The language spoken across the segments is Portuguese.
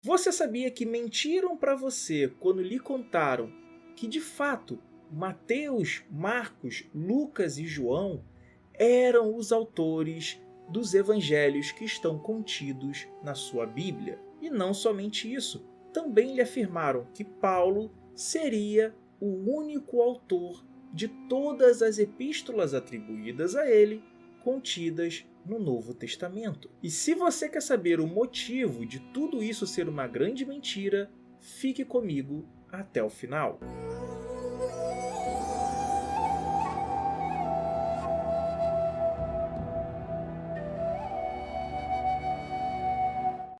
Você sabia que mentiram para você quando lhe contaram que, de fato, Mateus, Marcos, Lucas e João eram os autores dos evangelhos que estão contidos na sua Bíblia? E não somente isso, também lhe afirmaram que Paulo seria o único autor de todas as epístolas atribuídas a ele contidas no Novo Testamento. E se você quer saber o motivo de tudo isso ser uma grande mentira, fique comigo até o final.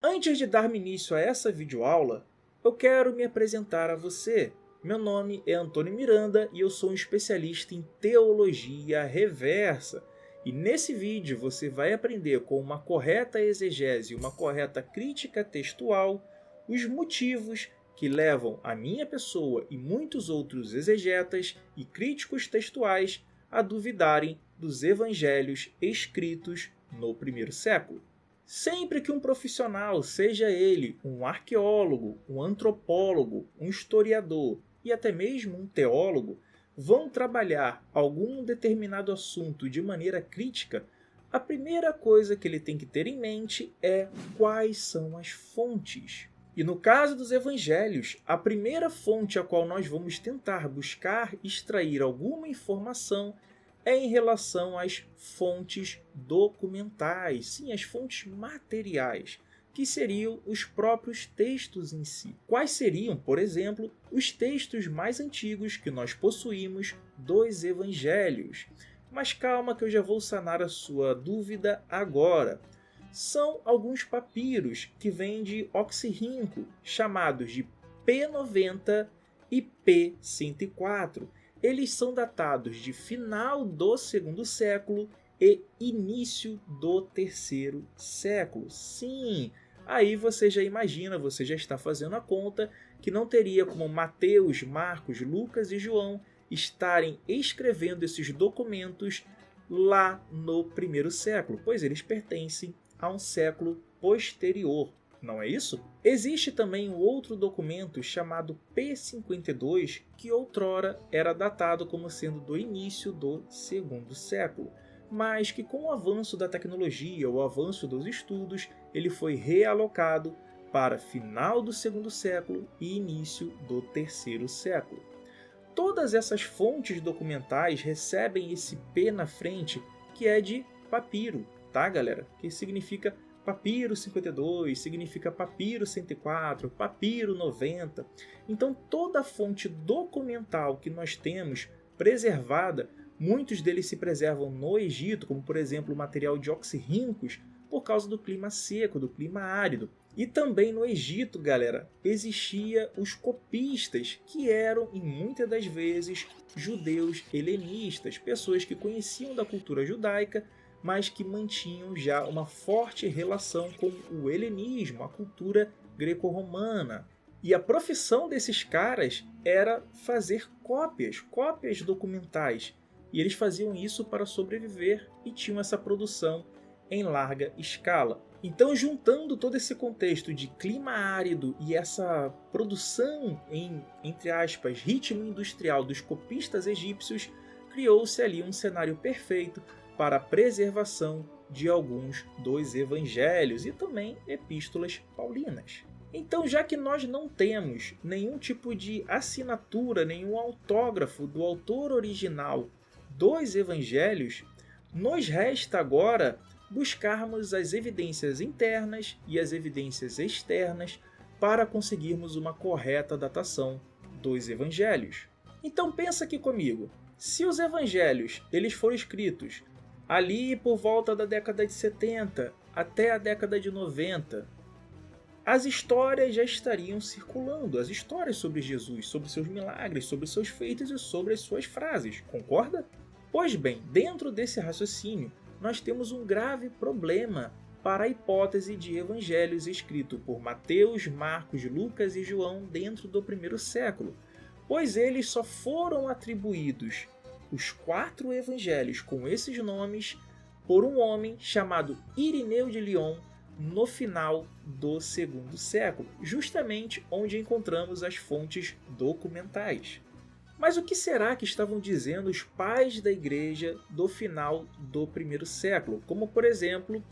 Antes de dar início a essa videoaula, eu quero me apresentar a você. Meu nome é Antônio Miranda e eu sou um especialista em teologia reversa. E nesse vídeo você vai aprender com uma correta exegese e uma correta crítica textual os motivos que levam a minha pessoa e muitos outros exegetas e críticos textuais a duvidarem dos evangelhos escritos no primeiro século. Sempre que um profissional, seja ele um arqueólogo, um antropólogo, um historiador e até mesmo um teólogo, vão trabalhar algum determinado assunto de maneira crítica, a primeira coisa que ele tem que ter em mente é quais são as fontes. E no caso dos evangelhos, a primeira fonte a qual nós vamos tentar buscar extrair alguma informação é em relação às fontes documentais, sim, as fontes materiais, que seriam os próprios textos em si. Quais seriam, por exemplo, os textos mais antigos que nós possuímos dos evangelhos? Mas calma que eu já vou sanar a sua dúvida agora. São alguns papiros que vêm de Oxirrinco, chamados de P90 e P104. Eles são datados de final do segundo século e início do terceiro século. Sim, aí você já imagina, você já está fazendo a conta, que não teria como Mateus, Marcos, Lucas e João estarem escrevendo esses documentos lá no primeiro século, pois eles pertencem a um século posterior. Não é isso? Existe também um outro documento chamado P52, que outrora era datado como sendo do início do segundo século, mas que com o avanço da tecnologia, o avanço dos estudos, ele foi realocado para final do segundo século e início do terceiro século. Todas essas fontes documentais recebem esse P na frente, que é de papiro, tá, galera? Que significa papiro 52, significa papiro 104, papiro 90. Então toda a fonte documental que nós temos preservada, muitos deles se preservam no Egito, como por exemplo o material de Oxirrincos, por causa do clima seco, do clima árido. E também no Egito, galera, existia os copistas, que eram, em muitas das vezes, judeus helenistas, pessoas que conheciam da cultura judaica, mas que mantinham já uma forte relação com o helenismo, a cultura greco-romana. E a profissão desses caras era fazer cópias documentais. E eles faziam isso para sobreviver e tinham essa produção em larga escala. Então, juntando todo esse contexto de clima árido e essa produção em, entre aspas, ritmo industrial dos copistas egípcios, criou-se ali um cenário perfeito para a preservação de alguns dos evangelhos e também epístolas paulinas. Então, já que nós não temos nenhum tipo de assinatura, nenhum autógrafo do autor original dos evangelhos, nos resta agora buscarmos as evidências internas e as evidências externas para conseguirmos uma correta datação dos evangelhos. Então pensa aqui comigo, se os evangelhos eles foram escritos ali por volta da década de 70 até a década de 90, as histórias já estariam circulando, as histórias sobre Jesus, sobre seus milagres, sobre seus feitos e sobre as suas frases, concorda? Pois bem, dentro desse raciocínio, nós temos um grave problema para a hipótese de evangelhos escritos por Mateus, Marcos, Lucas e João dentro do primeiro século, pois eles só foram atribuídos os 4 evangelhos com esses nomes por um homem chamado Irineu de Lyon no final do segundo século, justamente onde encontramos as fontes documentais. Mas o que será que estavam dizendo os pais da igreja do final do primeiro século, como por exemplo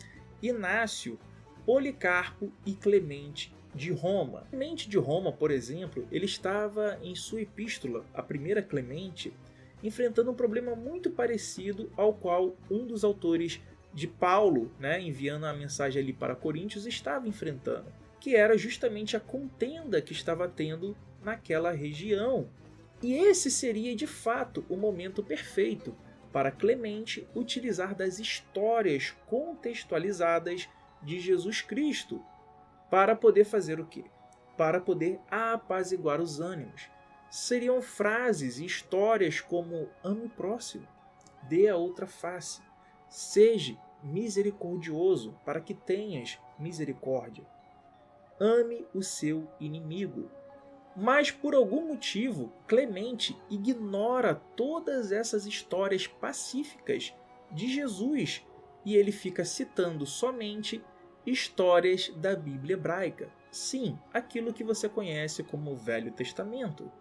Inácio, Policarpo e Clemente de Roma? Clemente de Roma, por exemplo, ele estava em sua epístola, a primeira Clemente, enfrentando um problema muito parecido ao qual um dos autores de Paulo, enviando a mensagem ali para Coríntios, estava enfrentando, que era justamente a contenda que estava tendo naquela região. E esse seria de fato o momento perfeito para Clemente utilizar das histórias contextualizadas de Jesus Cristo para poder fazer o quê? Para poder apaziguar os ânimos. Seriam frases e histórias como: ame o próximo, dê a outra face, seja misericordioso para que tenhas misericórdia, ame o seu inimigo. Mas por algum motivo, Clemente ignora todas essas histórias pacíficas de Jesus e ele fica citando somente histórias da Bíblia hebraica. Sim, aquilo que você conhece como o Velho Testamento.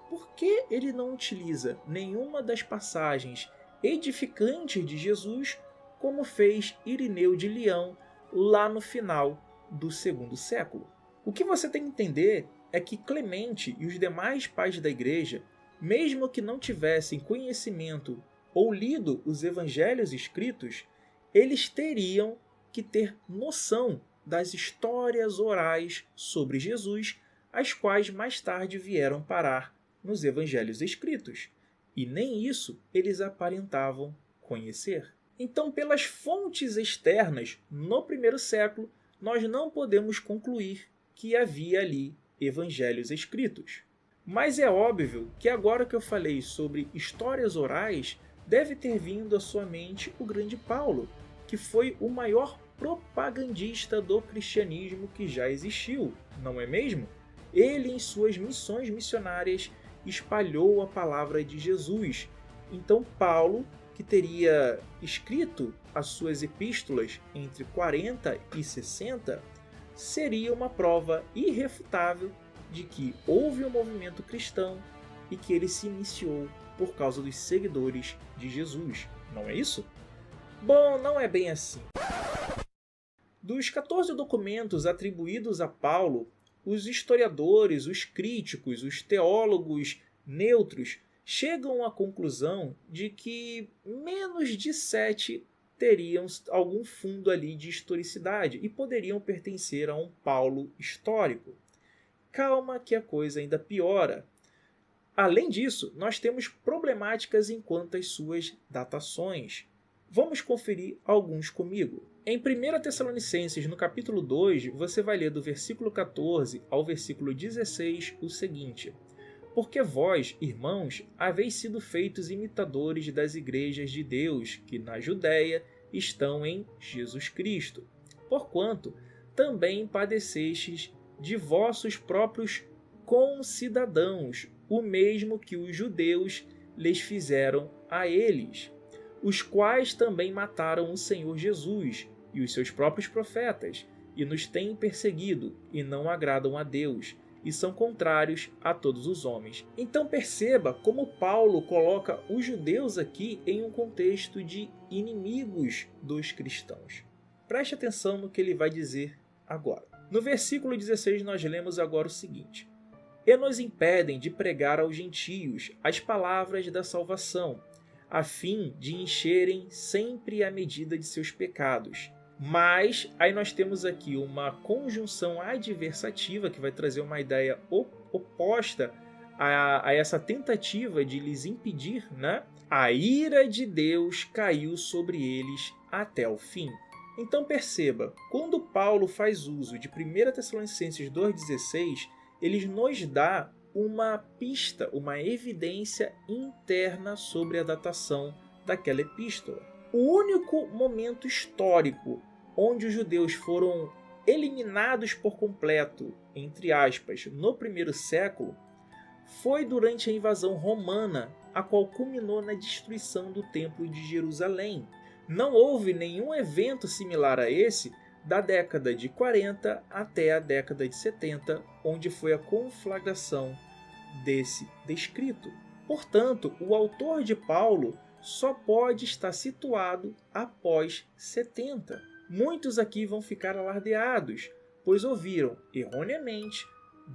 Por que ele não utiliza nenhuma das passagens edificantes de Jesus, como fez Irineu de Leão lá no final do segundo século? O que você tem que entender é que Clemente e os demais pais da igreja, mesmo que não tivessem conhecimento ou lido os evangelhos escritos, eles teriam que ter noção das histórias orais sobre Jesus, as quais mais tarde vieram parar nos evangelhos escritos. E nem isso eles aparentavam conhecer. Então, pelas fontes externas, no primeiro século, nós não podemos concluir que havia ali evangelhos escritos. Mas é óbvio que agora que eu falei sobre histórias orais, deve ter vindo à sua mente o grande Paulo, que foi o maior propagandista do cristianismo que já existiu, não é mesmo? Ele, em suas missões missionárias, espalhou a palavra de Jesus. Então Paulo, que teria escrito as suas epístolas entre 40 e 60, seria uma prova irrefutável de que houve um movimento cristão e que ele se iniciou por causa dos seguidores de Jesus, não é isso? Bom, não é bem assim. Dos 14 documentos atribuídos a Paulo, os historiadores, os críticos, os teólogos neutros chegam à conclusão de que menos de 7 teriam algum fundo ali de historicidade e poderiam pertencer a um Paulo histórico. Calma que a coisa ainda piora. Além disso, nós temos problemáticas enquanto às suas datações. Vamos conferir alguns comigo. Em 1 Tessalonicenses, no capítulo 2, você vai ler do versículo 14 ao versículo 16 o seguinte: porque vós, irmãos, haveis sido feitos imitadores das igrejas de Deus, que na Judéia estão em Jesus Cristo, porquanto também padecestes de vossos próprios concidadãos, o mesmo que os judeus lhes fizeram a eles, os quais também mataram o Senhor Jesus e os seus próprios profetas, e nos têm perseguido, e não agradam a Deus, e são contrários a todos os homens. Então perceba como Paulo coloca os judeus aqui em um contexto de inimigos dos cristãos. Preste atenção no que ele vai dizer agora. No versículo 16 nós lemos agora o seguinte: e nos impedem de pregar aos gentios as palavras da salvação, a fim de encherem sempre a medida de seus pecados. Mas aí nós temos aqui uma conjunção adversativa que vai trazer uma ideia oposta a essa tentativa de lhes impedir, A ira de Deus caiu sobre eles até o fim. Então perceba, quando Paulo faz uso de 1 Tessalonicenses 2,16, ele nos dá uma pista, uma evidência interna sobre a datação daquela epístola. O único momento histórico onde os judeus foram eliminados por completo, entre aspas, no primeiro século, foi durante a invasão romana, a qual culminou na destruição do Templo de Jerusalém. Não houve nenhum evento similar a esse da década de 40 até a década de 70, onde foi a conflagração desse descrito. Portanto, o autor de Paulo só pode estar situado após 70. Muitos aqui vão ficar alardeados, pois ouviram erroneamente,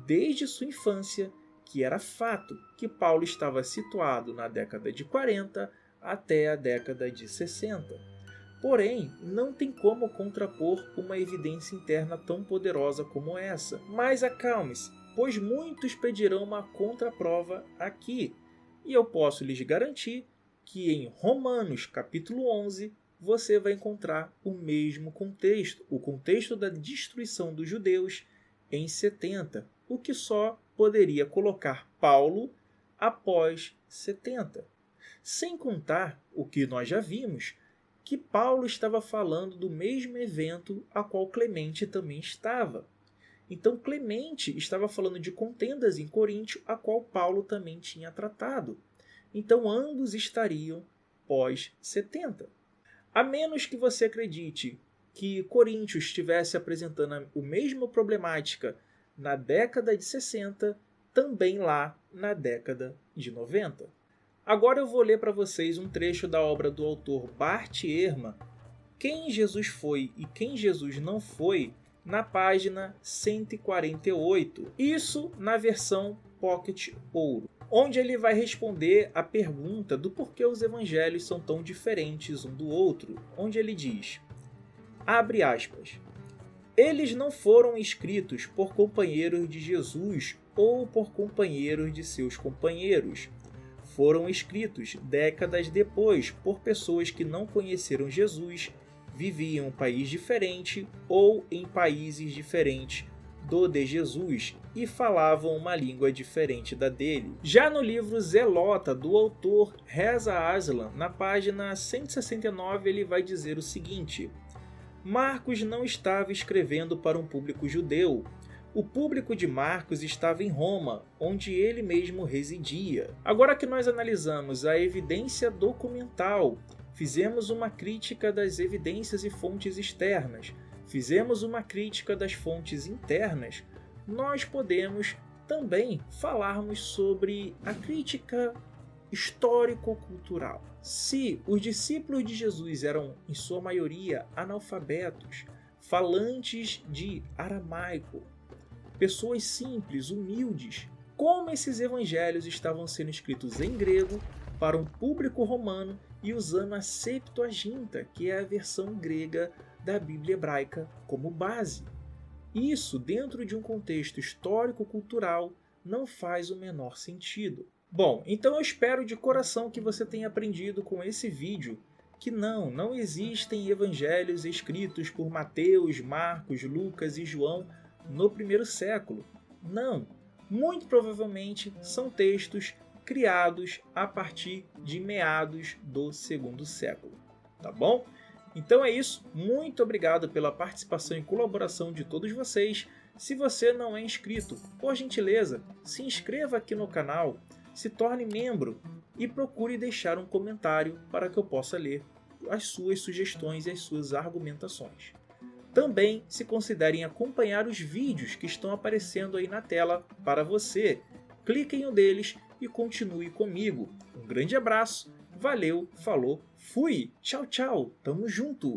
desde sua infância, que era fato que Paulo estava situado na década de 40 até a década de 60. Porém, não tem como contrapor uma evidência interna tão poderosa como essa. Mas acalme-se, pois muitos pedirão uma contraprova aqui. E eu posso lhes garantir que em Romanos capítulo 11 você vai encontrar o mesmo contexto, o contexto da destruição dos judeus em 70, o que só poderia colocar Paulo após 70. Sem contar o que nós já vimos, que Paulo estava falando do mesmo evento a qual Clemente também estava. Então Clemente estava falando de contendas em Coríntio, a qual Paulo também tinha tratado. Então ambos estariam pós 70. A menos que você acredite que Coríntio estivesse apresentando a mesma problemática na década de 60, também lá na década de 90. Agora eu vou ler para vocês um trecho da obra do autor Bart Ehrman, Quem Jesus Foi e Quem Jesus Não Foi, na página 148. Isso na versão Pocket Ouro, onde ele vai responder a pergunta do porquê os evangelhos são tão diferentes um do outro, onde ele diz, abre aspas, eles não foram escritos por companheiros de Jesus ou por companheiros de seus companheiros. Foram escritos décadas depois por pessoas que não conheceram Jesus, viviam em um país diferente ou em países diferentes do de Jesus e falavam uma língua diferente da dele. Já no livro Zelota, do autor Reza Aslan, na página 169, ele vai dizer o seguinte, Marcos não estava escrevendo para um público judeu. O público de Marcos estava em Roma, onde ele mesmo residia. Agora que nós analisamos a evidência documental, fizemos uma crítica das evidências e fontes externas, fizemos uma crítica das fontes internas, nós podemos também falarmos sobre a crítica histórico-cultural. Se os discípulos de Jesus eram, em sua maioria, analfabetos, falantes de aramaico, pessoas simples, humildes, como esses evangelhos estavam sendo escritos em grego para um público romano e usando a Septuaginta, que é a versão grega da Bíblia hebraica, como base. Isso, dentro de um contexto histórico-cultural, não faz o menor sentido. Bom, então eu espero de coração que você tenha aprendido com esse vídeo que não existem evangelhos escritos por Mateus, Marcos, Lucas e João no primeiro século. Não, muito provavelmente são textos criados a partir de meados do segundo século. Tá bom? Então é isso, muito obrigado pela participação e colaboração de todos vocês. Se você não é inscrito, por gentileza, se inscreva aqui no canal, se torne membro e procure deixar um comentário para que eu possa ler as suas sugestões e as suas argumentações. Também se considerem acompanhar os vídeos que estão aparecendo aí na tela para você. Clique em um deles e continue comigo. Um grande abraço, valeu, falou, fui, tchau, tchau, tamo junto!